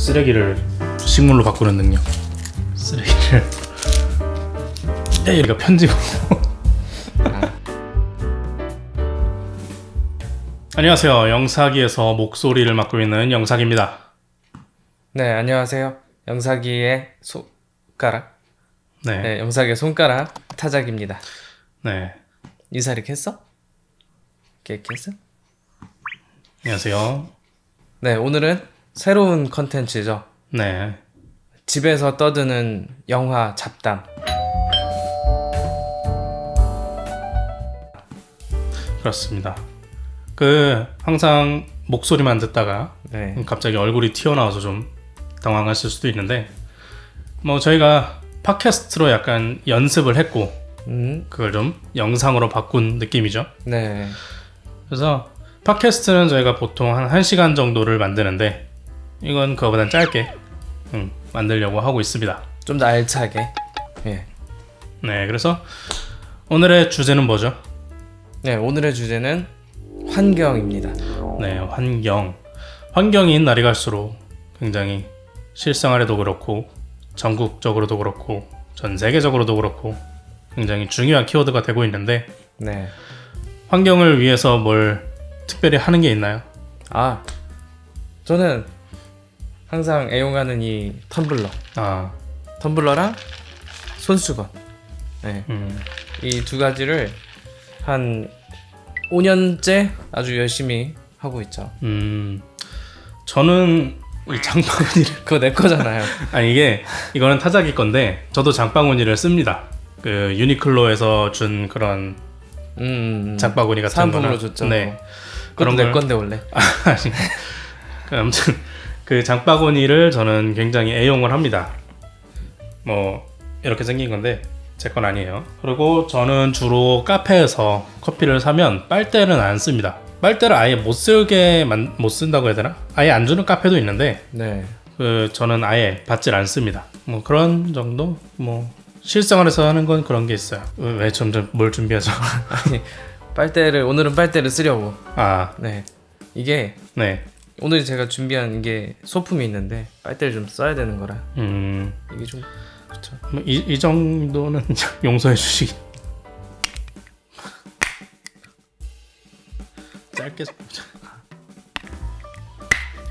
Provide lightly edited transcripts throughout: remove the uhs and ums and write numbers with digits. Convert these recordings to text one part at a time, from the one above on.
쓰레기를 식물로 바꾸는 능력. 쓰레기를 이거 편집으로. 안녕하세요. 영사기에서 목소리를 맡고 있는 영사기입니다. 네, 안녕하세요. 영사기의 손가락. 네. 영사기의 손가락 타작입니다. 네. 인사 이렇게 했어? 이렇게 했어? 안녕하세요. 네, 오늘은 새로운 컨텐츠죠. 네. 집에서 떠드는 영화 잡담. 그렇습니다. 항상 목소리만 듣다가 네. 갑자기 얼굴이 튀어나와서 좀 당황하실 수도 있는데, 저희가 팟캐스트로 약간 연습을 했고 그걸 좀 영상으로 바꾼 느낌이죠. 네. 그래서 팟캐스트는 저희가 보통 한 1시간 정도를 만드는데, 이건 그거보단 짧게 만들려고 하고 있습니다. 좀 더 알차게. 예. 네, 그래서 오늘의 주제는 뭐죠? 네, 오늘의 주제는 환경입니다. 네, 환경인 날이 갈수록 굉장히 실생활에도 그렇고 전국적으로도 그렇고 전 세계적으로도 그렇고 굉장히 중요한 키워드가 되고 있는데, 네. 환경을 위해서 뭘 특별히 하는 게 있나요? 저는 항상 애용하는 이 텀블러랑 손수건. 네. 이 두 가지를 한 5년째 아주 열심히 하고 있죠. 저는 이 장바구니를 그거 내 거잖아요. 이거는 타자기 건데, 저도 장바구니를 씁니다. 유니클로에서 준 그런 장바구니 같은 사은품으로 거나. 줬죠. 네. 그런 내 건데 원래. 아무튼 그 장바구니를 저는 굉장히 애용을 합니다. 이렇게 생긴 건데 제 건 아니에요. 그리고 저는 주로 카페에서 커피를 사면 빨대는 안 씁니다. 빨대를 아예 못 쓴다고 해야 되나? 아예 안 주는 카페도 있는데, 네. 저는 아예 받질 않습니다. 그런 정도? 실생활에서 하는 건 그런 게 있어요. 왜 점점 뭘 준비하죠? 아니, 오늘은 빨대를 쓰려고. 네. 이게 네. 오늘 제가 준비한 이게 소품이 있는데 빨대를 좀 써야 되는 거라. 이게 좀 그렇죠. 이 정도는 용서해 주시기. 짧게.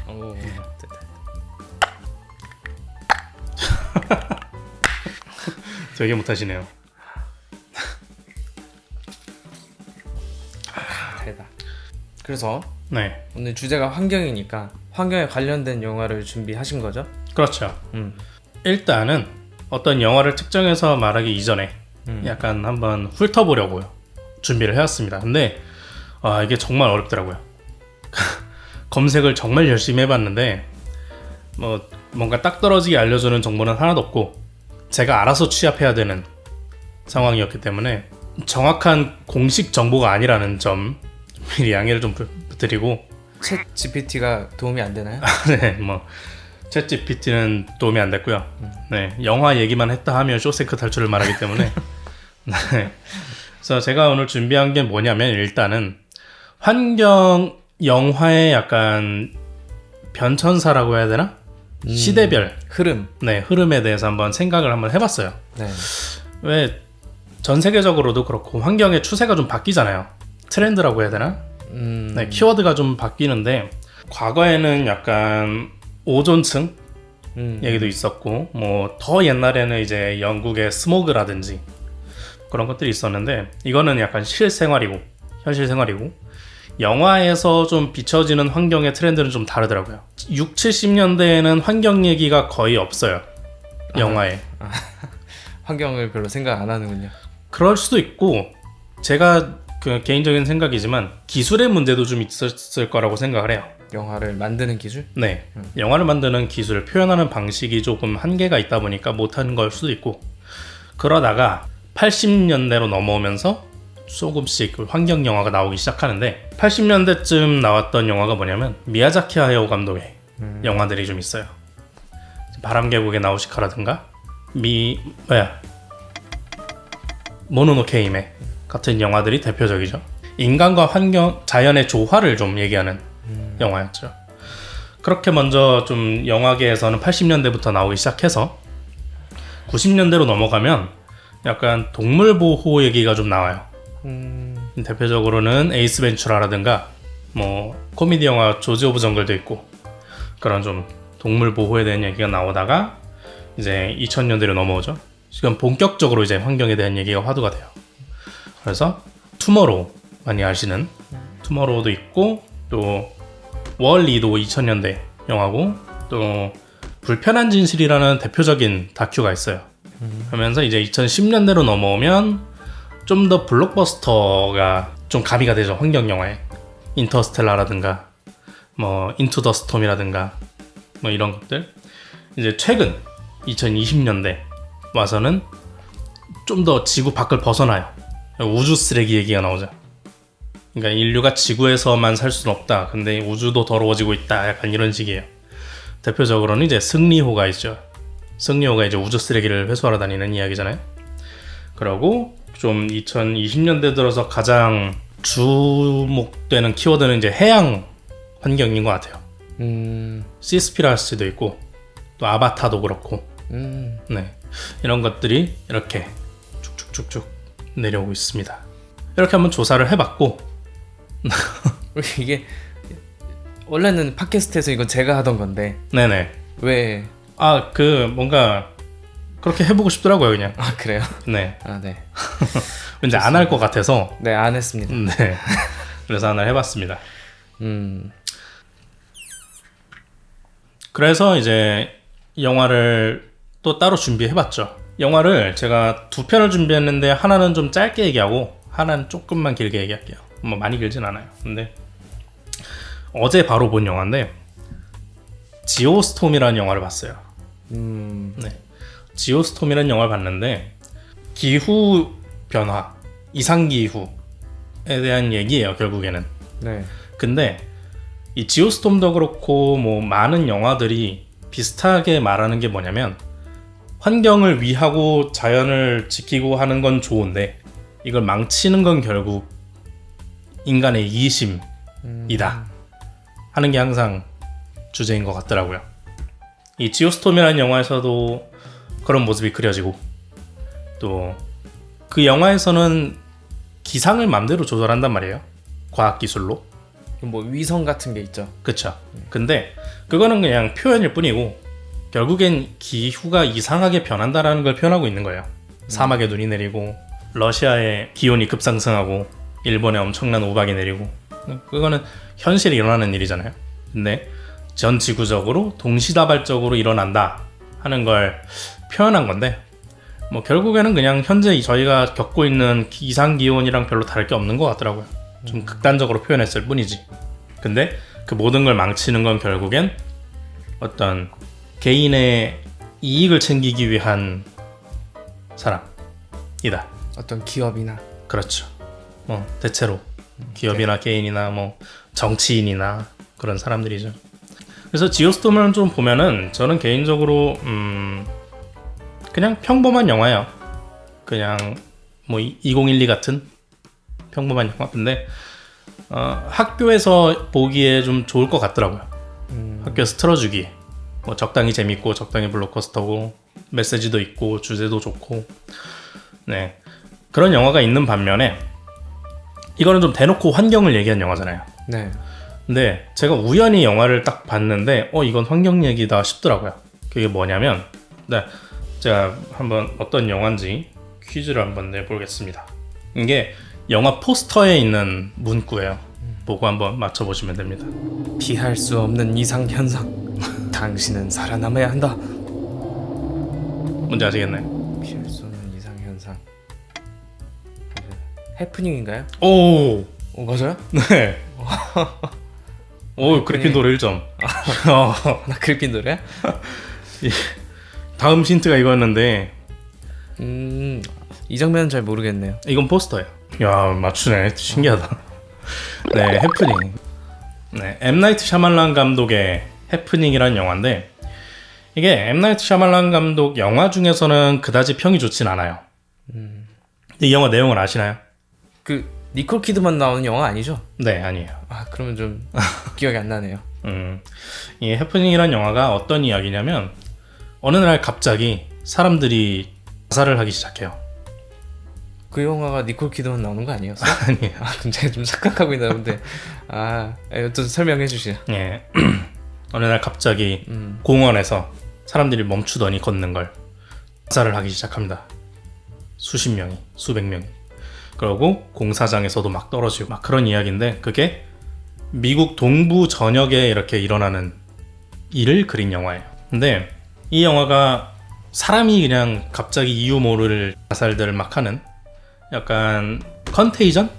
오. 되게 못하시네요. 달다. 그래서 네. 오늘 주제가 환경이니까 환경에 관련된 영화를 준비하신 거죠? 그렇죠. 일단은 어떤 영화를 특정해서 말하기 이전에 약간 한번 훑어보려고요. 준비를 해왔습니다. 근데 이게 정말 어렵더라고요. 검색을 정말 열심히 해봤는데 뭔가 딱 떨어지게 알려주는 정보는 하나도 없고, 제가 알아서 취합해야 되는 상황이었기 때문에 정확한 공식 정보가 아니라는 점 미리 양해를 좀 부탁드리고. 챗 GPT가 도움이 안 되나요? 네, 챗 GPT는 도움이 안 됐고요. 네, 영화 얘기만 했다 하면 쇼생크 탈출을 말하기 때문에. 네. 그래서 제가 오늘 준비한 게 뭐냐면, 일단은 환경 영화의 약간 변천사라고 해야 되나? 시대별 흐름에 대해서 한번 생각을 한번 해봤어요. 네. 왜 전 세계적으로도 그렇고 환경의 추세가 좀 바뀌잖아요. 트렌드라고 해야 되나? 네, 키워드가 좀 바뀌는데, 과거에는 약간 오존층 얘기도 있었고, 더 옛날에는 이제 영국의 스모그라든지 그런 것들이 있었는데, 이거는 약간 현실 생활이고 영화에서 좀 비춰지는 환경의 트렌드는 좀 다르더라고요. 6, 70년대에는 환경 얘기가 거의 없어요. 영화에. 환경을 별로 생각 안 하는군요. 그럴 수도 있고, 제가 개인적인 생각이지만 기술의 문제도 좀 있었을 거라고 생각을 해요. 영화를 만드는 기술? 네. 영화를 만드는 기술, 표현하는 방식이 조금 한계가 있다 보니까 못하는 걸 수도 있고, 그러다가 80년대로 넘어오면서 조금씩 환경 영화가 나오기 시작하는데, 80년대쯤 나왔던 영화가 뭐냐면 미야자키 하야오 감독의 영화들이 좀 있어요. 바람계곡의 나우시카라든가 모노노케 히메 같은 영화들이 대표적이죠. 인간과 환경, 자연의 조화를 좀 얘기하는 영화였죠. 그렇게 먼저 좀 영화계에서는 80년대부터 나오기 시작해서 90년대로 넘어가면 약간 동물 보호 얘기가 좀 나와요. 대표적으로는 에이스 벤츄라라든가 뭐 코미디 영화 조지 오브 정글도 있고 그런 좀 동물 보호에 대한 얘기가 나오다가 이제 2000년대로 넘어오죠. 지금 본격적으로 이제 환경에 대한 얘기가 화두가 돼요. 그래서 투모로우 많이 아시는 투모로우도 있고 또 월리도 2000년대 영화고 또 불편한 진실이라는 대표적인 다큐가 있어요. 그러면서 이제 2010년대로 넘어오면 좀 더 블록버스터가 좀 가미가 되죠. 환경 영화에 인터스텔라라든가 뭐 인투 더 스톰이라든가 뭐 이런 것들. 이제 최근 2020년대 와서는 좀 더 지구 밖을 벗어나요. 우주 쓰레기 얘기가 나오죠. 그러니까 인류가 지구에서만 살 수는 없다. 근데 우주도 더러워지고 있다. 약간 이런 식이에요. 대표적으로는 이제 승리호가 있죠. 승리호가 이제 우주 쓰레기를 회수하러 다니는 이야기잖아요. 그리고 좀 2020년대 들어서 가장 주목되는 키워드는 이제 해양 환경인 것 같아요. 시스피라스도 있고 또 아바타도 그렇고 네, 이런 것들이 이렇게 쭉쭉쭉쭉 내려오고 있습니다. 이렇게 한번 조사를 해봤고 이게 원래는 팟캐스트에서 이건 제가 하던 건데 네네 왜? 뭔가 그렇게 해보고 싶더라고요 그냥. 아 그래요? 네. 네. 왠지 안 할 것 같아서. 네, 안 했습니다. 네. 그래서 하나 해봤습니다. 그래서 이제 영화를 또 따로 준비해봤죠. 영화를 제가 2편을 준비했는데 하나는 좀 짧게 얘기하고 하나는 조금만 길게 얘기할게요. 뭐 많이 길진 않아요. 근데 어제 바로 본 영화인데 지오스톰이라는 영화를 봤어요. 네. 지오스톰이라는 영화를 봤는데 기후 변화, 이상기후에 대한 얘기예요 결국에는. 네. 근데 이 지오스톰도 그렇고 뭐 많은 영화들이 비슷하게 말하는 게 뭐냐면 환경을 위하고 자연을 지키고 하는 건 좋은데 이걸 망치는 건 결국 인간의 이기심이다 하는 게 항상 주제인 것 같더라고요. 이 지오스톰이라는 영화에서도 그런 모습이 그려지고 또 그 영화에서는 기상을 맘대로 조절한단 말이에요. 과학기술로. 뭐 위성 같은 게 있죠. 그쵸. 근데 그거는 그냥 표현일 뿐이고 결국엔 기후가 이상하게 변한다라는 걸 표현하고 있는 거예요. 사막에 눈이 내리고 러시아의 기온이 급상승하고 일본에 엄청난 우박이 내리고 그거는 현실에 일어나는 일이잖아요. 근데 전 지구적으로 동시다발적으로 일어난다 하는 걸 표현한 건데 뭐 결국에는 그냥 현재 저희가 겪고 있는 이상기온이랑 별로 다를 게 없는 것 같더라고요. 좀 극단적으로 표현했을 뿐이지. 근데 그 모든 걸 망치는 건 결국엔 어떤 개인의 이익을 챙기기 위한 사람이다. 어떤 기업이나. 그렇죠. 뭐 대체로 기업이나 개인이나 뭐 정치인이나 그런 사람들이죠. 그래서 지오스톰을 좀 보면은 저는 개인적으로 그냥 평범한 영화예요. 그냥 뭐 2012 같은 평범한 영화. 근데 학교에서 보기에 좀 좋을 것 같더라고요. 학교에서 틀어주기. 뭐 적당히 재밌고 적당히 블록버스터고 메시지도 있고 주제도 좋고 네 그런 영화가 있는 반면에 이거는 좀 대놓고 환경을 얘기한 영화잖아요. 네. 근데 제가 우연히 영화를 딱 봤는데 이건 환경 얘기다 싶더라고요. 그게 뭐냐면 네, 제가 한번 어떤 영화인지 퀴즈를 한번 내보겠습니다. 이게 영화 포스터에 있는 문구예요. 보고 한번 맞춰보시면 됩니다. 피할 수 없는 이상현상. 당신은 살아남아야 한다. 뭔지 아시겠나요? 피할 수 없는 이상현상. 해프닝인가요? 오 맞아요? 네. 오 그리핀도르 1점. 나 그리핀도르야? 다음 힌트가 이거였는데 이 장면은 잘 모르겠네요. 이건 포스터예요. 야 맞추네. 신기하다. 네 해프닝. 네 M 나이트 샤말란 감독의 해프닝이라는 영화인데 이게 M 나이트 샤말란 감독 영화 중에서는 그다지 평이 좋진 않아요. 이 영화 내용을 아시나요? 그 니콜 키드만 나오는 영화 아니죠? 네 아니에요. 그러면 좀 기억이 안 나네요. 이 해프닝이란 영화가 어떤 이야기냐면 어느 날 갑자기 사람들이 자살을 하기 시작해요. 그 영화가 니콜 키드만 나오는 거 아니었어? 아니에요. 그럼 제가 좀 착각하고 있는데 또 설명해 주시죠. 예. 어느 날 갑자기 공원에서 사람들이 멈추더니 걷는 걸 자살을 하기 시작합니다. 수십 명이, 수백 명이. 그리고 공사장에서도 막 떨어지고 막 그런 이야기인데 그게 미국 동부 전역에 이렇게 일어나는 일을 그린 영화예요. 근데 이 영화가 사람이 그냥 갑자기 이유 모를 자살들을 막 하는 약간 컨테이전?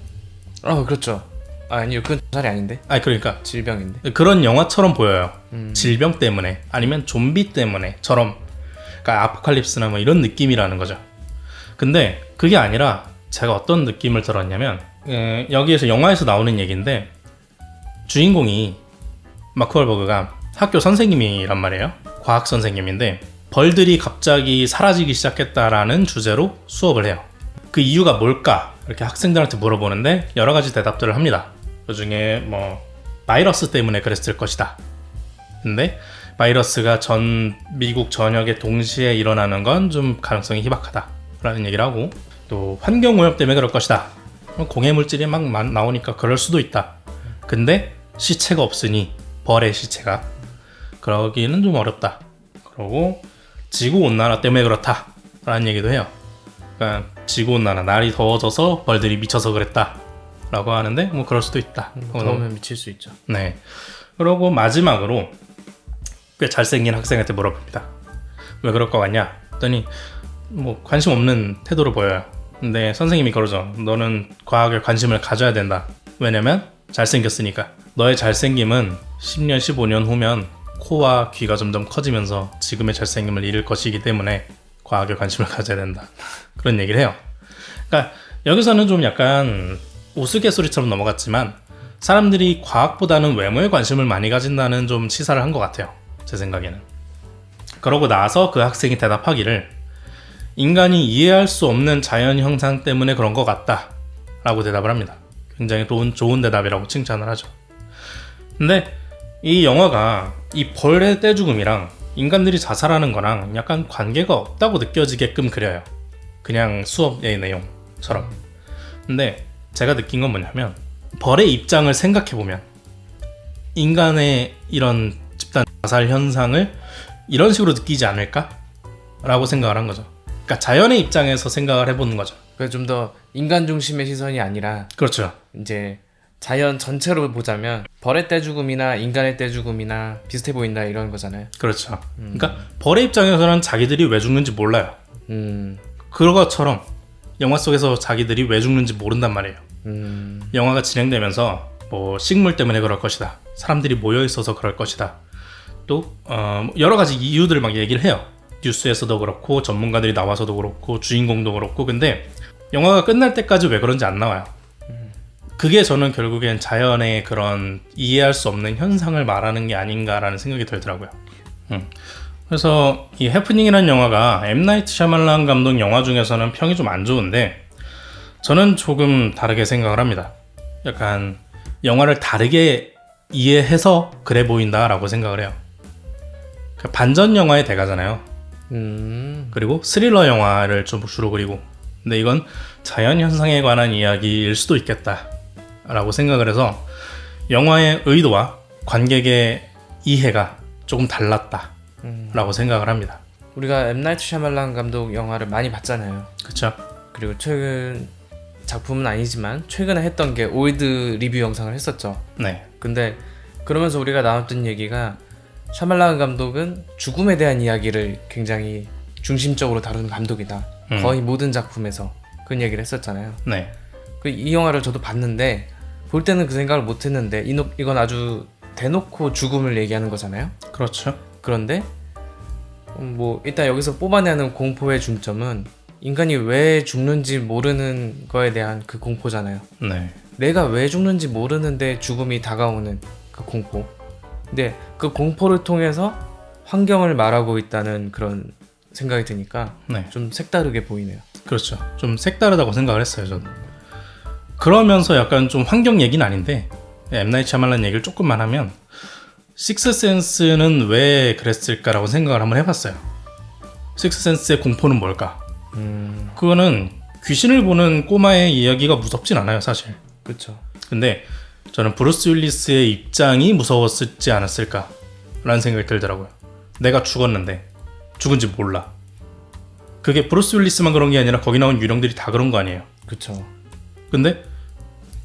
그렇죠. 아니요, 그건 자살이 아닌데. 그러니까 질병인데. 그런 영화처럼 보여요. 질병 때문에 아니면 좀비 때문에처럼. 그러니까 아포칼립스나 뭐 이런 느낌이라는 거죠. 근데 그게 아니라 제가 어떤 느낌을 들었냐면 여기에서 영화에서 나오는 얘기인데 주인공이 마크 월버그가 학교 선생님이란 말이에요. 과학 선생님인데 벌들이 갑자기 사라지기 시작했다라는 주제로 수업을 해요. 그 이유가 뭘까? 이렇게 학생들한테 물어보는데 여러 가지 대답들을 합니다. 그 중에 뭐 바이러스 때문에 그랬을 것이다. 근데 바이러스가 전 미국 전역에 동시에 일어나는 건 좀 가능성이 희박하다 라는 얘기를 하고 또 환경오염 때문에 그럴 것이다. 공해물질이 막 나오니까 그럴 수도 있다. 근데 시체가 없으니 벌의 시체가 그러기는 좀 어렵다. 그러고 지구온난화 때문에 그렇다 라는 얘기도 해요. 그러니까 지구온난화, 날이 더워져서 벌들이 미쳐서 그랬다 라고 하는데 뭐 그럴 수도 있다. 더우면 미칠 수 있죠. 네. 그러고 마지막으로 꽤 잘생긴 학생한테 물어봅니다. 왜 그럴 것 같냐? 했더니 뭐 관심 없는 태도로 보여요. 근데 선생님이 그러죠. 너는 과학에 관심을 가져야 된다. 왜냐면 잘생겼으니까. 너의 잘생김은 10년, 15년 후면 코와 귀가 점점 커지면서 지금의 잘생김을 잃을 것이기 때문에 과학에 관심을 가져야 된다. 그런 얘기를 해요. 그러니까 여기서는 좀 약간 우스갯소리처럼 넘어갔지만 사람들이 과학보다는 외모에 관심을 많이 가진다는 좀 시사를 한 것 같아요. 제 생각에는. 그러고 나서 그 학생이 대답하기를 인간이 이해할 수 없는 자연 형상 때문에 그런 것 같다 라고 대답을 합니다. 굉장히 좋은 대답이라고 칭찬을 하죠. 근데 이 영화가 이 벌의 떼죽음이랑 인간들이 자살하는 거랑 약간 관계가 없다고 느껴지게끔 그려요. 그냥 수업의 내용처럼. 근데 제가 느낀 건 뭐냐면 벌의 입장을 생각해보면 인간의 이런 집단 자살 현상을 이런 식으로 느끼지 않을까? 라고 생각을 한 거죠. 그러니까 자연의 입장에서 생각을 해보는 거죠. 그래서 좀 더 인간 중심의 시선이 아니라 그렇죠. 이제 자연 전체로 보자면 벌의 떼죽음이나 인간의 떼죽음이나 비슷해 보인다 이런 거잖아요. 그렇죠. 그러니까 벌의 입장에서는 자기들이 왜 죽는지 몰라요. 그것처럼 영화 속에서 자기들이 왜 죽는지 모른단 말이에요. 영화가 진행되면서 뭐 식물 때문에 그럴 것이다. 사람들이 모여 있어서 그럴 것이다. 또 여러 가지 이유들을 막 얘기를 해요. 뉴스에서도 그렇고 전문가들이 나와서도 그렇고 주인공도 그렇고. 근데 영화가 끝날 때까지 왜 그런지 안 나와요. 그게 저는 결국엔 자연의 그런 이해할 수 없는 현상을 말하는 게 아닌가라는 생각이 들더라고요. 그래서 이 해프닝이라는 영화가 엠 나이트 샤말란 감독 영화 중에서는 평이 좀 안 좋은데 저는 조금 다르게 생각을 합니다. 약간 영화를 다르게 이해해서 그래 보인다라고 생각을 해요. 반전 영화의 대가잖아요. 그리고 스릴러 영화를 좀 주로 그리고, 근데 이건 자연현상에 관한 이야기일 수도 있겠다 라고 생각을 해서 영화의 의도와 관객의 이해가 조금 달랐다 라고 생각을 합니다. 우리가 엠 나이트 샤말란 감독 영화를 많이 봤잖아요. 그쵸? 그리고 최근 작품은 아니지만 최근에 했던 게 올드 리뷰 영상을 했었죠. 네. 근데 그러면서 우리가 나눴던 얘기가 샤말란 감독은 죽음에 대한 이야기를 굉장히 중심적으로 다루는 감독이다. 거의 모든 작품에서 그런 얘기를 했었잖아요. 네. 이 영화를 저도 봤는데 볼 때는 그 생각을 못 했는데 이건 아주 대놓고 죽음을 얘기하는 거잖아요. 그렇죠. 그런데 뭐 일단 여기서 뽑아내는 공포의 중점은 인간이 왜 죽는지 모르는 거에 대한 그 공포잖아요. 네. 내가 왜 죽는지 모르는데 죽음이 다가오는 그 공포. 근데 그 공포를 통해서 환경을 말하고 있다는 그런 생각이 드니까 네. 좀 색다르게 보이네요. 그렇죠. 좀 색다르다고 생각을 했어요, 저는. 그러면서 약간 좀 환경 얘기는 아닌데 엠 나이트 샤말란 얘기를 조금만 하면 식스센스는 왜 그랬을까라고 생각을 한번 해봤어요. 식스센스의 공포는 뭘까? 그거는 귀신을 보는 꼬마의 이야기가 무섭진 않아요, 사실. 그렇죠. 근데 저는 브루스 윌리스의 입장이 무서웠지 않았을까라는 생각이 들더라고요. 내가 죽었는데 죽은지 몰라. 그게 브루스 윌리스만 그런 게 아니라 거기 나온 유령들이 다 그런 거 아니에요. 그렇죠. 근데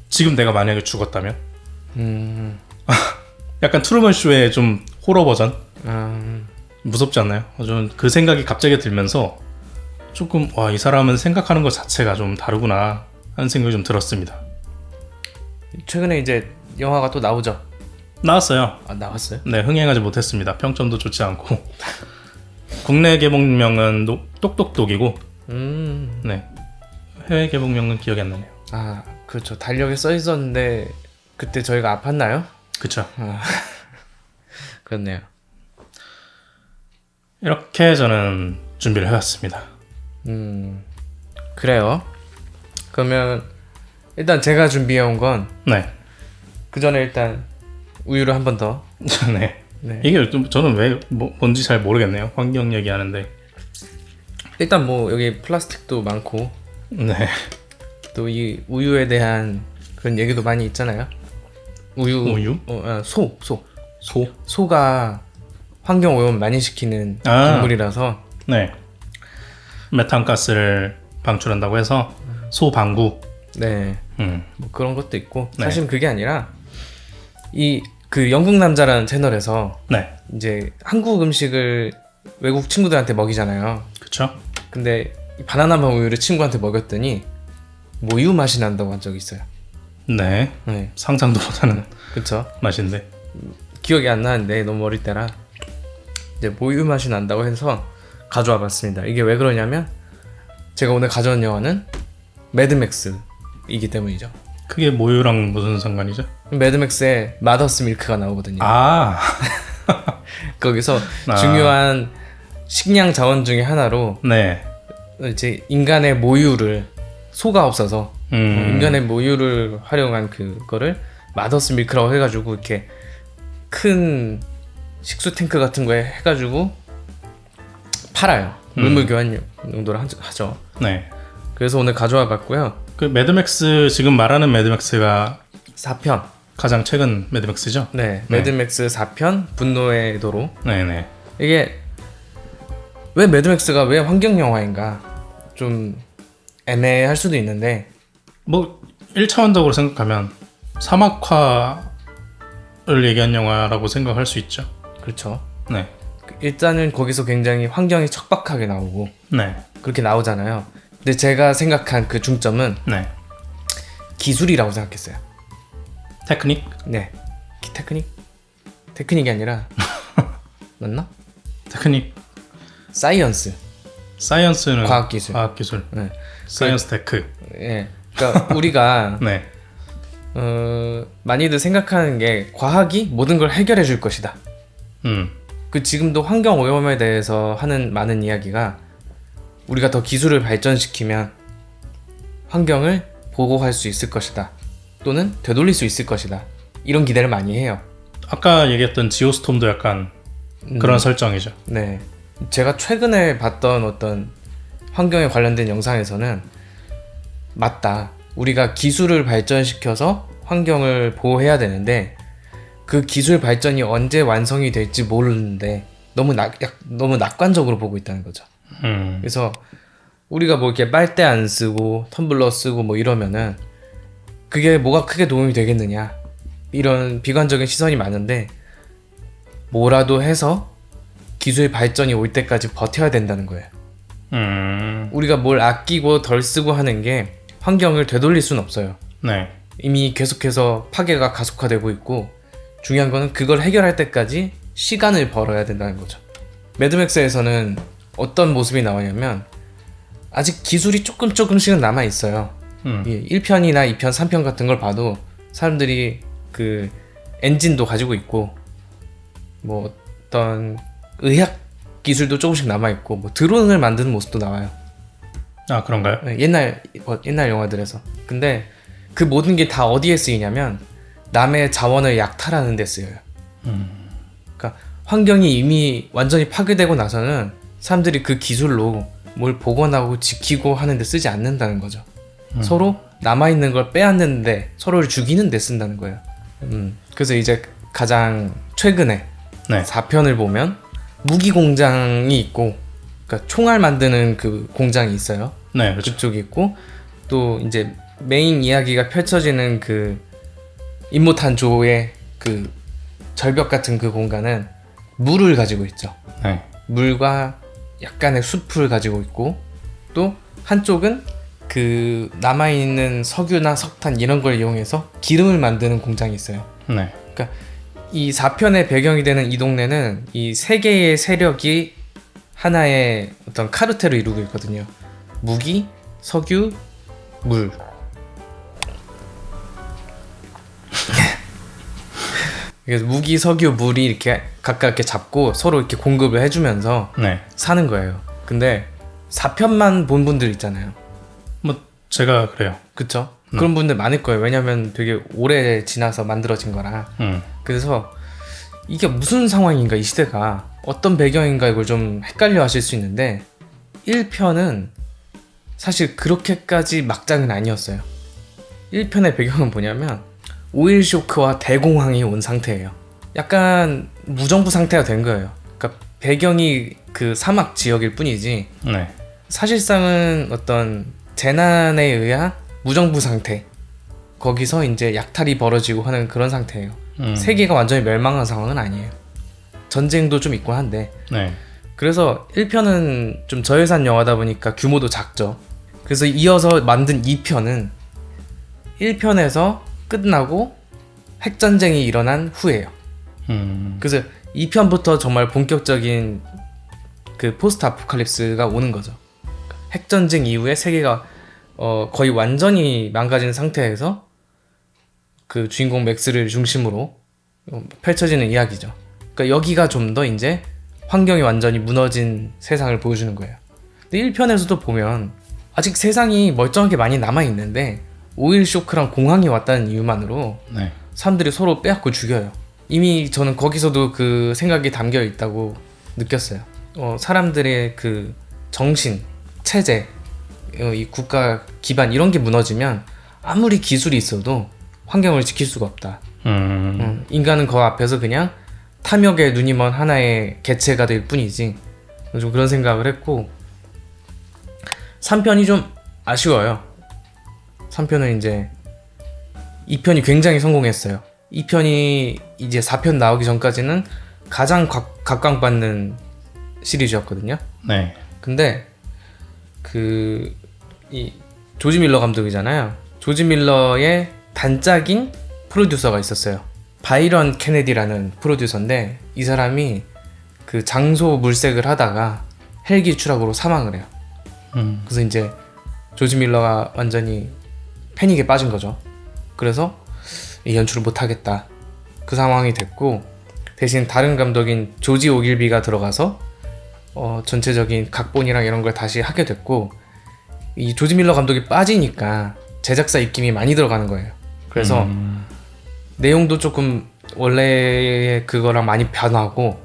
지금 내가 만약에 죽었다면 약간 트루먼 쇼의 좀 호러 버전? 무섭지 않나요? 저는 그 생각이 갑자기 들면서 조금 와, 이 사람은 생각하는 것 자체가 좀 다르구나 하는 생각이 좀 들었습니다. 최근에 이제 영화가 또 나오죠. 나왔어요. 아, 나왔어요? 네, 흥행하지 못했습니다. 평점도 좋지 않고. 국내 개봉명은 똑똑똑이고 네, 해외 개봉명은 기억이 안 나네요. 아, 그렇죠. 달력에 써 있었는데 그때 저희가 아팠나요? 그쵸. 그렇네요. 이렇게 저는 준비를 해왔습니다. 그래요. 그러면 일단 제가 준비해온 건 네. 그 전에 일단 우유를 한 번 더. 네. 네. 이게 좀 저는 왜 뭔지 잘 모르겠네요. 환경 얘기하는데. 일단 뭐 여기 플라스틱도 많고 네. 또 이 우유에 대한 그런 얘기도 많이 있잖아요. 우유? 소. 소? 소가 환경 오염 많이 시키는 아. 동물이라서 네. 메탄가스를 방출한다고 해서 소 방구. 네. 뭐 그런 것도 있고 네. 사실은 그게 아니라 이 그 영국 남자라는 채널에서 네. 이제 한국 음식을 외국 친구들한테 먹이잖아요. 그쵸? 근데 이 바나나맛 우유를 친구한테 먹였더니 모유 맛이 난다고 한 적이 있어요. 네. 네. 상상도 못하는 그쵸? 맛인데. 기억이 안 나는데 너무 어릴 때라 이제 모유 맛이 난다고 해서 가져와 봤습니다. 이게 왜 그러냐면 제가 오늘 가져온 영화는 매드맥스이기 때문이죠. 그게 모유랑 무슨 상관이죠? 매드맥스에 마더스 밀크가 나오거든요. 아. 거기서 아. 중요한 식량 자원 중에 하나로 네. 이제 인간의 모유를 소가 없어서 인간의 모유를 활용한 그거를 마더스 밀크라고 해가지고 이렇게 큰 식수 탱크 같은 거에 해가지고 팔아요. 물물 교환 용도로 하죠. 네. 그래서 오늘 가져와 봤고요. 그 매드맥스 지금 말하는 매드맥스가 4편. 가장 최근 매드맥스죠? 네, 매드맥스 4편 분노의 도로. 네네. 이게 왜 매드맥스가 왜 환경 영화인가 좀 애매할 수도 있는데 뭐 1차원적으로 생각하면 사막화를 얘기한 영화라고 생각할 수 있죠. 그렇죠. 네. 일단은 거기서 굉장히 환경이 척박하게 나오고 네. 그렇게 나오잖아요. 근데 제가 생각한 그 중점은 네. 기술이라고 생각했어요. 테크닉? 네. 테크닉? 테크닉이 아니라 맞나? 테크닉. 사이언스. 사이언스는 과학기술. 과학기술. 네. 사이언스 테크. 예. 그러니까 우리가 네. 많이들 생각하는 게 과학이 모든 걸 해결해 줄 것이다. 그 지금도 환경 오염에 대해서 하는 많은 이야기가 우리가 더 기술을 발전시키면 환경을 보호할 수 있을 것이다. 또는 되돌릴 수 있을 것이다. 이런 기대를 많이 해요. 아까 얘기했던 지오스톰도 약간 그런 설정이죠. 네. 제가 최근에 봤던 어떤 환경에 관련된 영상에서는 맞다. 우리가 기술을 발전시켜서 환경을 보호해야 되는데 그 기술 발전이 언제 완성이 될지 모르는데 너무 낙관적으로 보고 있다는 거죠. 그래서 우리가 뭐 이렇게 빨대 안 쓰고 텀블러 쓰고 뭐 이러면은 그게 뭐가 크게 도움이 되겠느냐 이런 비관적인 시선이 많은데 뭐라도 해서 기술 발전이 올 때까지 버텨야 된다는 거예요. 우리가 뭘 아끼고 덜 쓰고 하는 게 환경을 되돌릴 수는 없어요. 네. 이미 계속해서 파괴가 가속화되고 있고 중요한 거는 그걸 해결할 때까지 시간을 벌어야 된다는 거죠. 매드맥스에서는 어떤 모습이 나오냐면 아직 기술이 조금씩은 남아 있어요. 1편이나 2편, 3편 같은 걸 봐도 사람들이 그 엔진도 가지고 있고 뭐 어떤 의학 기술도 조금씩 남아 있고 뭐 드론을 만드는 모습도 나와요. 아, 그런가요? 옛날 영화들에서. 근데 그 모든 게 다 어디에 쓰이냐면 남의 자원을 약탈하는 데 쓰여요. 환경이 이미 완전히 파괴되고 나서는 사람들이 그 기술로 뭘 복원하고 지키고 하는데 쓰지 않는다는 거죠. 서로 남아있는 걸 빼앗는데 서로를 죽이는 데 쓴다는 거예요. 그래서 이제 가장 최근에 네. 4편을 보면 무기 공장이 있고, 그러니까 총알 만드는 그 공장이 있어요. 네, 그렇죠. 그쪽이 있고, 또 이제 메인 이야기가 펼쳐지는 그 임모탄 조의 그 절벽 같은 그 공간은 물을 가지고 있죠. 네. 물과 약간의 숲을 가지고 있고, 또 한쪽은 그 남아있는 석유나 석탄 이런 걸 이용해서 기름을 만드는 공장이 있어요. 네. 이 4편의 배경이 되는 이 동네는 이 세 개의 세력이 하나의 어떤 카르텔을 이루고 있거든요. 무기, 석유, 물. 그래서 무기, 석유, 물이 이렇게 각각 이렇게 잡고 서로 이렇게 공급을 해주면서 네. 사는 거예요. 근데 4편만 본 분들 있잖아요. 뭐 제가 그래요. 그쵸? 그런 분들 많을 거예요. 왜냐면 되게 오래 지나서 만들어진 거라. 음. 그래서 이게 무슨 상황인가, 이 시대가 어떤 배경인가, 이걸 좀 헷갈려 하실 수 있는데 1편은 사실 그렇게까지 막장은 아니었어요. 1편의 배경은 뭐냐면 오일 쇼크와 대공황이 온 상태예요. 약간 무정부 상태가 된 거예요. 그러니까 배경이 그 사막 지역일 뿐이지 네. 사실상은 어떤 재난에 의한 무정부 상태, 거기서 이제 약탈이 벌어지고 하는 그런 상태예요. 세계가 완전히 멸망한 상황은 아니에요. 전쟁도 좀 있고 한데. 네. 그래서 1편은 좀 저예산 영화다 보니까 규모도 작죠. 그래서 이어서 만든 2편은 1편에서 끝나고 핵전쟁이 일어난 후예요. 그래서 2편부터 정말 본격적인 그 포스트 아포칼립스가 오는 거죠. 핵전쟁 이후에 세계가 거의 완전히 망가진 상태에서 그 주인공 맥스를 중심으로 펼쳐지는 이야기죠. 그러니까 여기가 좀 더 이제 환경이 완전히 무너진 세상을 보여주는 거예요. 근데 1편에서도 보면 아직 세상이 멀쩡하게 많이 남아있는데 오일 쇼크랑 공황이 왔다는 이유만으로 네. 사람들이 서로 빼앗고 죽여요. 이미 저는 거기서도 그 생각이 담겨 있다고 느꼈어요. 사람들의 그 정신, 체제, 이 국가 기반 이런 게 무너지면 아무리 기술이 있어도 환경을 지킬 수가 없다. 인간은 그 앞에서 그냥 탐욕의 눈이 먼 하나의 개체가 될 뿐이지. 좀 그런 생각을 했고 3편이 좀 아쉬워요. 3편은 이제 2편이 굉장히 성공했어요. 2편이 이제 4편 나오기 전까지는 가장 각광받는 시리즈였거든요. 네. 근데 이 조지 밀러 감독이잖아요. 조지 밀러의 단짝인 프로듀서가 있었어요. 바이런 케네디라는 프로듀서인데 이 사람이 그 장소 물색을 하다가 헬기 추락으로 사망을 해요. 그래서 이제 조지 밀러가 완전히 패닉에 빠진 거죠. 그래서 이 연출을 못하겠다, 그 상황이 됐고, 대신 다른 감독인 조지 오길비가 들어가서 전체적인 각본이랑 이런 걸 다시 하게 됐고, 이 조지 밀러 감독이 빠지니까 제작사 입김이 많이 들어가는 거예요. 그래서 내용도 조금 원래 그거랑 많이 변하고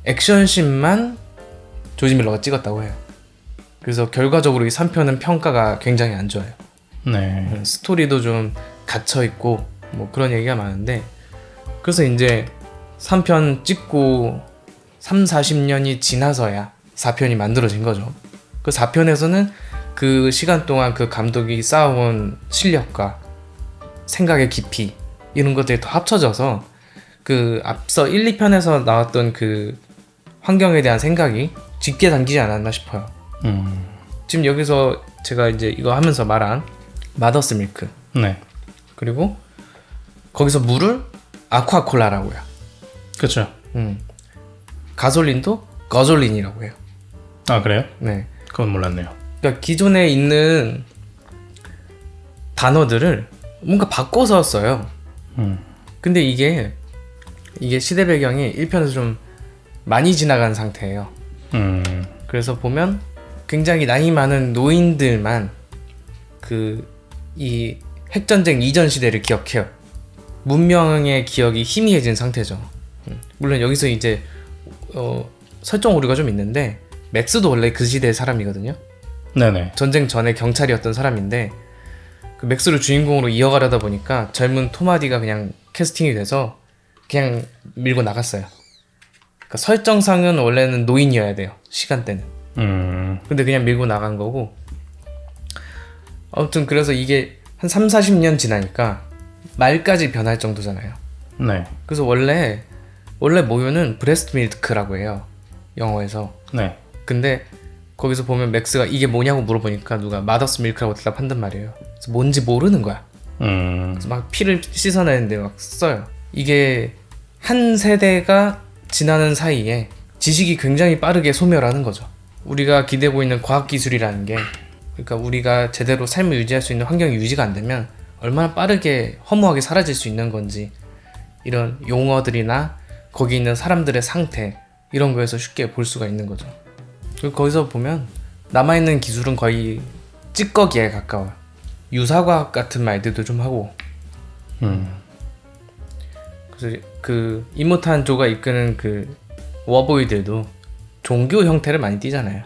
액션씬만 조지 밀러가 찍었다고 해요. 그래서 결과적으로 이 3편은 평가가 굉장히 안 좋아요. 네. 스토리도 좀 갇혀있고 뭐 그런 얘기가 많은데, 그래서 이제 3편 찍고 30-40년이 지나서야 4편이 만들어진 거죠. 그 4편에서는 그 시간 동안 그 감독이 쌓아온 실력과 생각의 깊이 이런 것들이 더 합쳐져서 그 앞서 1, 2편에서 나왔던 그 환경에 대한 생각이 짙게 담기지 않았나 싶어요. 지금 여기서 제가 이제 이거 하면서 말한 마더스 밀크, 네. 그리고 거기서 물을 아쿠아콜라라고 해요. 그렇죠. 가솔린도 거졸린이라고 해요. 아, 그래요? 네. 그건 몰랐네요. 그러니까 기존에 있는 단어들을 뭔가 바꿔서 써요. 근데 이게 시대 배경이 1편에서 좀 많이 지나간 상태예요. 그래서 보면 굉장히 나이 많은 노인들만 이 핵전쟁 이전 시대를 기억해요. 문명의 기억이 희미해진 상태죠. 물론 여기서 이제 설정 오류가 좀 있는데 맥스도 원래 그 시대의 사람이거든요. 네네. 전쟁 전에 경찰이었던 사람인데 그 맥스를 주인공으로 이어가려다 보니까 젊은 톰 하디가 그냥 캐스팅이 돼서 그냥 밀고 나갔어요. 그러니까 설정상은 원래는 노인이어야 돼요. 시간대는. 근데 그냥 밀고 나간 거고. 아무튼 그래서 이게 한 3, 40년 지나니까 말까지 변할 정도잖아요. 네. 그래서 원래 모유는 브레스트 밀크라고 해요. 영어에서. 네. 근데 거기서 보면 맥스가 이게 뭐냐고 물어보니까 누가 마더스 밀크라고 대답한단 말이에요. 그래서 뭔지 모르는 거야. 그래서 막 피를 씻어내는데 막 써요. 이게 한 세대가 지나는 사이에 지식이 굉장히 빠르게 소멸하는 거죠. 우리가 기대고 있는 과학기술이라는 게, 그러니까 우리가 제대로 삶을 유지할 수 있는 환경이 유지가 안 되면 얼마나 빠르게 허무하게 사라질 수 있는 건지, 이런 용어들이나 거기 있는 사람들의 상태, 이런 거에서 쉽게 볼 수가 있는 거죠. 그리고 거기서 보면 남아있는 기술은 거의 찌꺼기에 가까워요. 유사과학 같은 말들도 좀 하고. 그래서 그 이모탄 조가 이끄는 그 워보이들도 종교 형태를 많이 띠잖아요.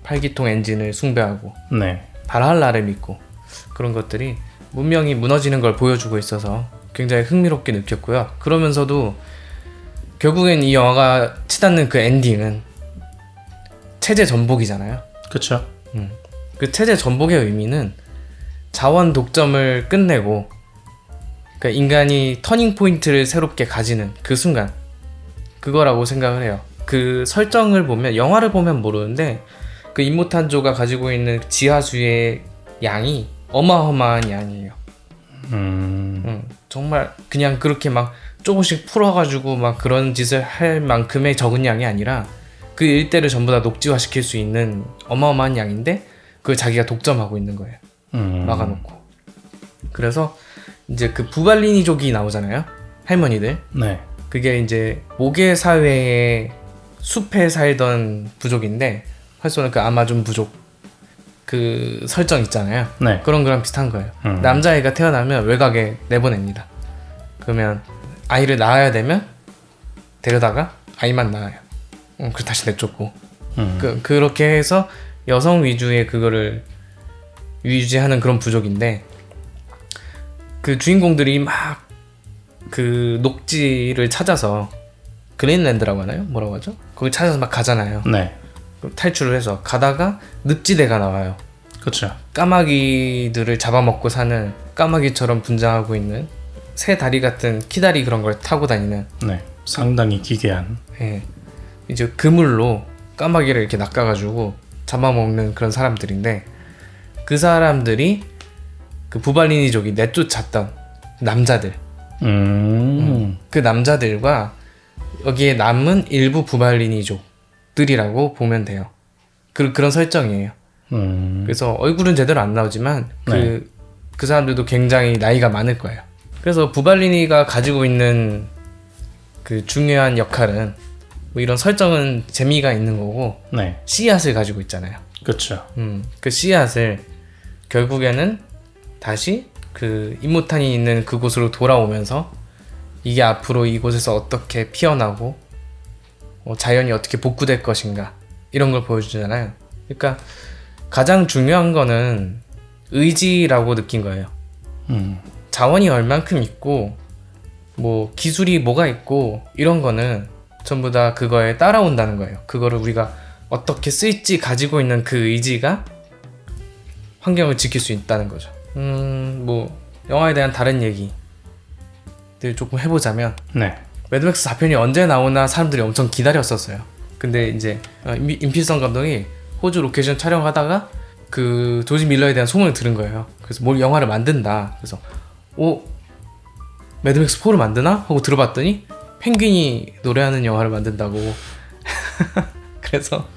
팔기통 엔진을 숭배하고 네. 발할라를 믿고, 그런 것들이 문명이 무너지는 걸 보여주고 있어서 굉장히 흥미롭게 느꼈고요. 그러면서도 결국엔 이 영화가 치닫는 그 엔딩은 체제 전복이잖아요. 그쵸. 그 체제 전복의 의미는 자원 독점을 끝내고, 그러니까 인간이 터닝 포인트를 새롭게 가지는 그 순간, 그거라고 생각을 해요. 그 설정을 보면, 영화를 보면 모르는데 그 이모탄조가 가지고 있는 지하수의 양이 어마어마한 양이에요. 정말 그냥 그렇게 막 조금씩 풀어가지고 막 그런 짓을 할 만큼의 적은 양이 아니라 그 일대를 전부 다 녹지화시킬 수 있는 어마어마한 양인데 그걸 자기가 독점하고 있는 거예요. 막아놓고. 그래서 이제 그 부발리니족이 나오잖아요. 할머니들. 네. 그게 이제 모계 사회의 숲에 살던 부족인데, 활쏘는 그 아마존 부족 그 설정 있잖아요. 네. 그런 거랑 비슷한 거예요. 남자애가 태어나면 외곽에 내보냅니다. 그러면 아이를 낳아야 되면 데려다가 아이만 낳아요. 그 다시 내쫓고. 그렇게 해서 여성 위주의 그거를 유지하는 그런 부족인데, 그 주인공들이 막 그 녹지를 찾아서, 그린랜드라고 하나요? 뭐라고 하죠? 거기 찾아서 막 가잖아요. 네. 탈출을 해서 가다가 늪지대가 나와요. 그쵸. 까마귀들을 잡아먹고 사는, 까마귀처럼 분장하고 있는 새 다리 같은 키다리 그런 걸 타고 다니는. 네. 상당히 기괴한. 예. 이제 그물로 까마귀를 이렇게 낚아가지고 잡아먹는 그런 사람들인데, 그 사람들이 그 부발리니족이 내쫓았던 남자들. 그 남자들과 여기에 남은 일부 부발리니족들이라고 보면 돼요. 그런 설정이에요. 그래서 얼굴은 제대로 안 나오지만 그 사람들도 굉장히 나이가 많을 거예요. 그래서 부발리니가 가지고 있는 그 중요한 역할은, 뭐 이런 설정은 재미가 있는 거고, 네. 씨앗을 가지고 있잖아요. 그쵸. 그 씨앗을 결국에는 다시 그 임무탄이 있는 그곳으로 돌아오면서 이게 앞으로 이곳에서 어떻게 피어나고 자연이 어떻게 복구될 것인가, 이런 걸 보여주잖아요. 그러니까 가장 중요한 거는 의지라고 느낀 거예요. 자원이 얼만큼 있고 뭐 기술이 뭐가 있고 이런 거는 전부 다 그거에 따라온다는 거예요. 그거를 우리가 어떻게 쓸지 가지고 있는 그 의지가 환경을 지킬 수 있다는 거죠. 뭐 영화에 대한 다른 얘기들 조금 해보자면, 네. 매드맥스 4편이 언제 나오나 사람들이 엄청 기다렸었어요. 근데 이제 임필성 감독이 호주 로케이션 촬영하다가 그 조지 밀러에 대한 소문을 들은 거예요. 그래서 뭘 영화를 만든다. 그래서 매드맥스 4를 만드나? 하고 들어봤더니 펭귄이 노래하는 영화를 만든다고. 그래서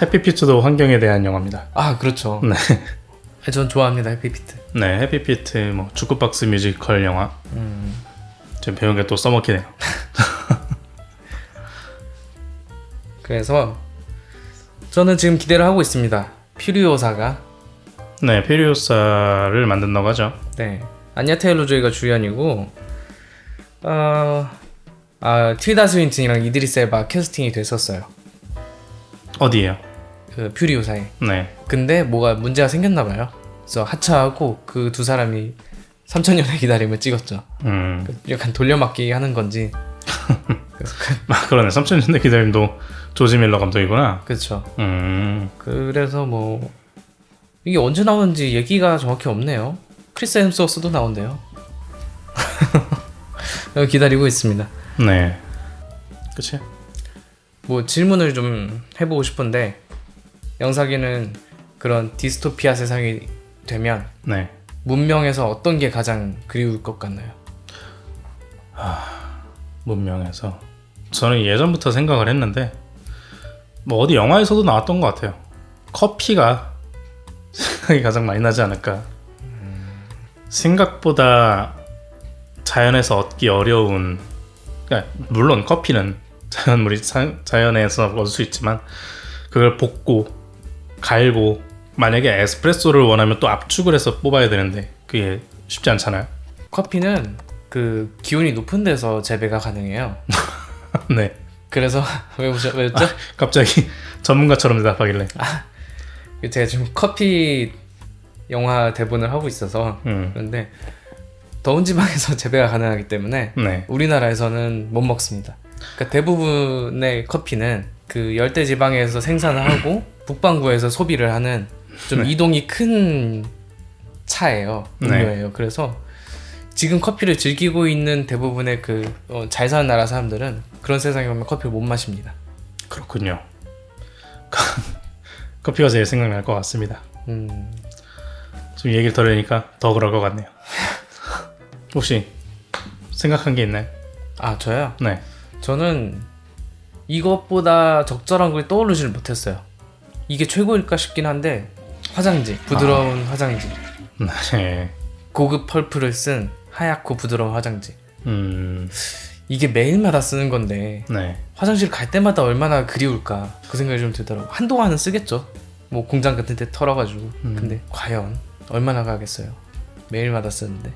해피피트도 환경에 대한 영화입니다. 아, 그렇죠. 네. 전 좋아합니다, 해피피트. 네, 해피피트 뭐 주크박스 뮤지컬 영화. 지금 배운 게 또 써먹히네요. 그래서 저는 지금 기대를 하고 있습니다. 퓨리오사가. 네, 퓨리오사를 만든다고 하죠. 네, 안야 테일러 조이가 주연이고, 틸다 스윈튼이랑 이드리스 엘바 캐스팅이 됐었어요. 어디에요? 그 퓨리오사에. 네. 근데 뭐가 문제가 생겼나 봐요. 그래서 하차하고 그 두 사람이 3,000년의 기다림을 찍었죠. 약간 돌려막기 하는 건지. 그래서 그러네. 3,000년대 기다림도 조지 밀러 감독이구나. 그렇죠. 음. 그래서 뭐 이게 언제 나오는지 얘기가 정확히 없네요. 크리스 햄스워스도 나온대요. 기다리고 있습니다. 네. 그치? 뭐 질문을 좀 해보고 싶은데, 영석이는 그런 디스토피아 세상이 되면 네. 문명에서 어떤 게 가장 그리울 것 같나요? 문명에서 저는 예전부터 생각을 했는데 뭐 어디 영화에서도 나왔던 것 같아요. 커피가 생각이 가장 많이 나지 않을까. 생각보다 자연에서 얻기 어려운, 그러니까 물론 커피는 자연에서 얻을 수 있지만 그걸 볶고 갈고 만약에 에스프레소를 원하면 또 압축을 해서 뽑아야 되는데 그게 쉽지 않잖아요. 커피는 그 기온이 높은 데서 재배가 가능해요. 네. 그래서 왜였죠? 갑자기 전문가처럼 대답하길래. 제가 지금 커피 영화 대본을 하고 있어서 그런데 더운 지방에서 재배가 가능하기 때문에 네. 우리나라에서는 못 먹습니다. 그러니까 대부분의 커피는 그 열대 지방에서 생산을 하고 북반구에서 소비를 하는 좀 네. 이동이 큰 차예요. 음료예요. 네. 그래서 지금 커피를 즐기고 있는 대부분의 잘 사는 나라 사람들은 그런 세상에 오면 커피를 못 마십니다. 그렇군요. 커피가 제일 생각날 것 같습니다. 지금 얘기를 들으니까 더 그럴 것 같네요. 혹시 생각한 게 있나요? 저요? 네. 저는 이것보다 적절한 걸 떠오르지를 못했어요. 이게 최고일까 싶긴 한데 화장지, 부드러운 화장지, 네. 고급 펄프를 쓴 하얗고 부드러운 화장지. 음. 이게 매일마다 쓰는 건데 네. 화장실 갈 때마다 얼마나 그리울까 그 생각이 좀 들더라고. 한동안은 쓰겠죠. 뭐 공장 같은 데 털어가지고. 근데 과연 얼마나 가겠어요. 매일마다 쓰는데.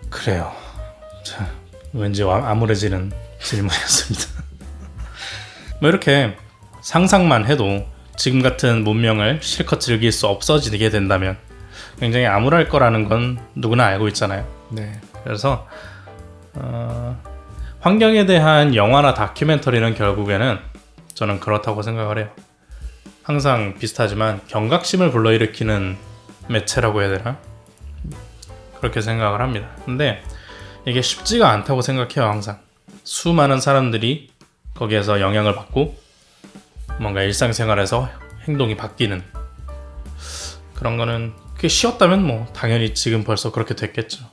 그래요. 자, 왠지 암울해지는 질문이었습니다. 뭐 이렇게 상상만 해도 지금 같은 문명을 실컷 즐길 수 없어지게 된다면 굉장히 암울할 거라는 건 누구나 알고 있잖아요. 네. 그래서 환경에 대한 영화나 다큐멘터리는 결국에는 저는 그렇다고 생각을 해요. 항상 비슷하지만 경각심을 불러일으키는 매체라고 해야 되나? 그렇게 생각을 합니다. 근데 이게 쉽지가 않다고 생각해요. 항상 수많은 사람들이 거기에서 영향을 받고 뭔가 일상생활에서 행동이 바뀌는 그런 거는 그게 쉬웠다면 뭐 당연히 지금 벌써 그렇게 됐겠죠.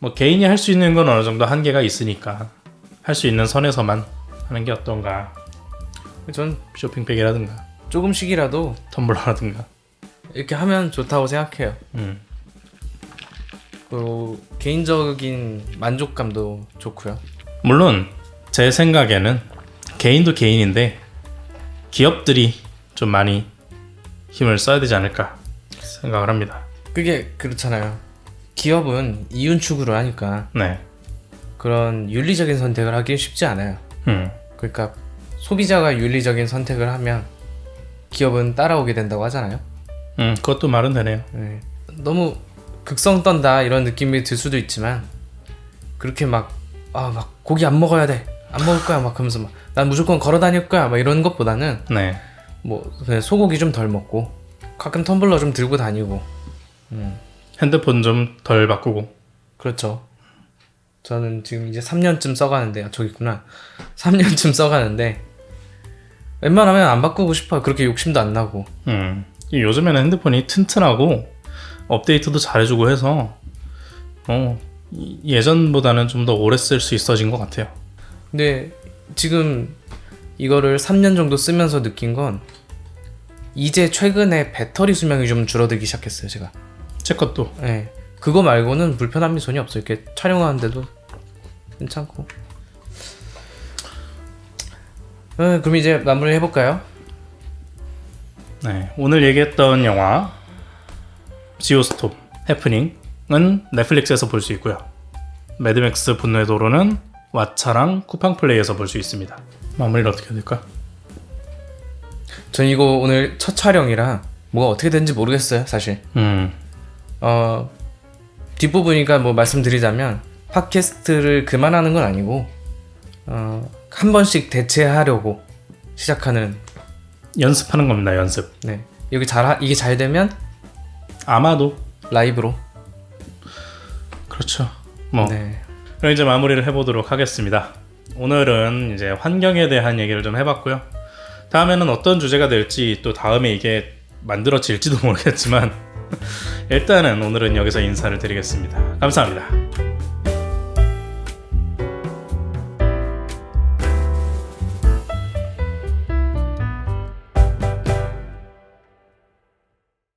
뭐 개인이 할 수 있는 건 어느 정도 한계가 있으니까 할 수 있는 선에서만 하는 게 어떤가. 전 쇼핑백이라든가 조금씩이라도 텀블러라든가. 이렇게 하면 좋다고 생각해요. 그리고 개인적인 만족감도 좋고요. 물론 제 생각에는 개인도 개인인데 기업들이 좀 많이 힘을 써야 되지 않을까 생각을 합니다. 그게 그렇잖아요. 기업은 이윤 추구를 하니까 네. 그런 윤리적인 선택을 하기 쉽지 않아요. 그러니까 소비자가 윤리적인 선택을 하면 기업은 따라오게 된다고 하잖아요. 그것도 말은 되네요. 네. 너무 극성 떤다 이런 느낌이 들 수도 있지만 그렇게 막 고기 안 먹어야 돼, 안 먹을 거야 막 하면서 막 난 무조건 걸어 다닐 거야 막 이런 것보다는 네. 뭐 그냥 소고기 좀 덜 먹고 가끔 텀블러 좀 들고 다니고. 핸드폰 좀 덜 바꾸고. 그렇죠. 저는 지금 이제 3년쯤 써가는데요. 저기 있구나. 3년쯤 써가는데 웬만하면 안 바꾸고 싶어요. 그렇게 욕심도 안 나고. 요즘에는 핸드폰이 튼튼하고 업데이트도 잘해주고 해서 예전보다는 좀 더 오래 쓸 수 있어진 것 같아요. 근데 지금 이거를 3년 정도 쓰면서 느낀 건 이제 최근에 배터리 수명이 좀 줄어들기 시작했어요. 제가. 제 것도. 네. 그거 말고는 불편함이 전혀 없어요. 이렇게 촬영하는데도 괜찮고. 그럼 이제 마무리 해볼까요? 네. 오늘 얘기했던 영화 지오스톱 해프닝은 넷플릭스에서 볼 수 있고요. 매드맥스 분노의 도로는 왓챠랑 쿠팡플레이에서 볼 수 있습니다. 마무리를 어떻게 해야 될까? 전 이거 오늘 첫 촬영이라 뭐가 어떻게 되는지 모르겠어요, 사실. 뒷부분이니까 뭐 말씀드리자면 팟캐스트를 그만하는 건 아니고 한 번씩 대체하려고 시작하는 연습하는 겁니다. 연습. 네. 이게 잘 되면 아마도 라이브로. 그렇죠. 뭐 네. 그럼 이제 마무리를 해보도록 하겠습니다. 오늘은 이제 환경에 대한 얘기를 좀 해봤고요. 다음에는 어떤 주제가 될지 또 다음에 이게 만들어질지도 모르겠지만 일단은 오늘은 여기서 인사를 드리겠습니다. 감사합니다.